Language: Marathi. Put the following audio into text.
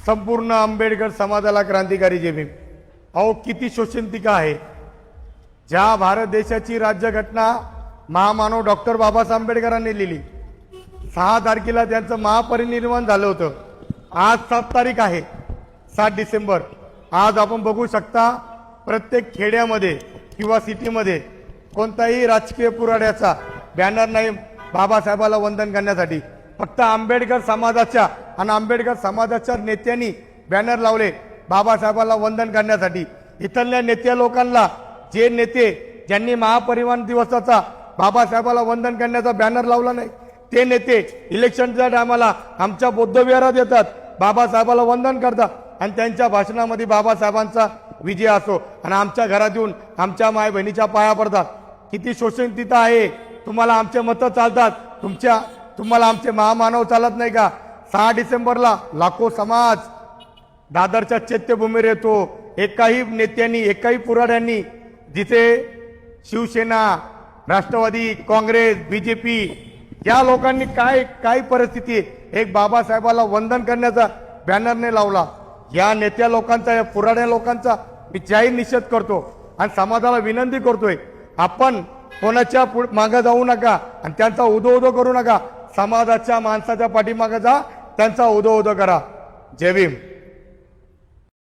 संपूर्ण आंबेडकर समाजाला क्रांतिकारी जय भीम। अहो किती शोषणतिका आहे। ज्या भारत देशाची राज्यघटना महामानव डॉक्टर बाबासाहेब आंबेडकरांनी लिहिली, 6 तारखेला त्यांचं महापरिनिर्वाण झालं होतं। आज 7 तारीख आहे, 7 डिसेंबर। आज आपण बघू शकता प्रत्येक खेड्यामध्ये किंवा सिटीमध्ये कोणताही राजकीय पुराड्याचा बॅनर नाही बाबासाहेबाला वंदन करण्यासाठी। फक्त आंबेडकर समाजाच्या आणि आंबेडकर समाजाच्या नेत्यांनी बॅनर लावले बाबासाहेबाला वंदन करण्यासाठी। इथल्या नेत्या लोकांना, जे नेते ज्यांनी महापरिनिर्वाण दिवसाचा बाबासाहेबाला वंदन करण्याचा बॅनर लावला नाही, ते नेते इलेक्शनच्या टायमाला आमच्या बौद्ध विहारात येतात, बाबासाहेबाला वंदन करतात आणि त्यांच्या भाषणामध्ये बाबासाहेबांचा विजय असो आणि आमच्या घरात येऊन आमच्या माय बहिणीच्या पाया पडतात। किती शोषण तिथं आहे। तुम्हाला आमचे मतं चालतात, तुम्हाला आमचे महामानव चालत नाही का? 6 डिसेंबरला लाखो समाज दादरच्या चैत्यभूमीवर येतो। एकाही नेत्यांनी, एकाही पुराड्यांनी, जिथे शिवसेना, राष्ट्रवादी काँग्रेस, बीजेपी या लोकांनी काय परिस्थिती एक बाबासाहेबाला वंदन करण्याचा बॅनर ने लावला। या नेत्या लोकांचा, या पुराड्या लोकांचा मी जाहीर निषेध करतो आणि समाजाला विनंती करतोय, आपण कोणाच्या मागे जाऊ नका आणि त्यांचा उदो करू नका। समाजाच्या माणसाच्या पाठीमागे जा, त्यांचा उदो करा। जय भीम।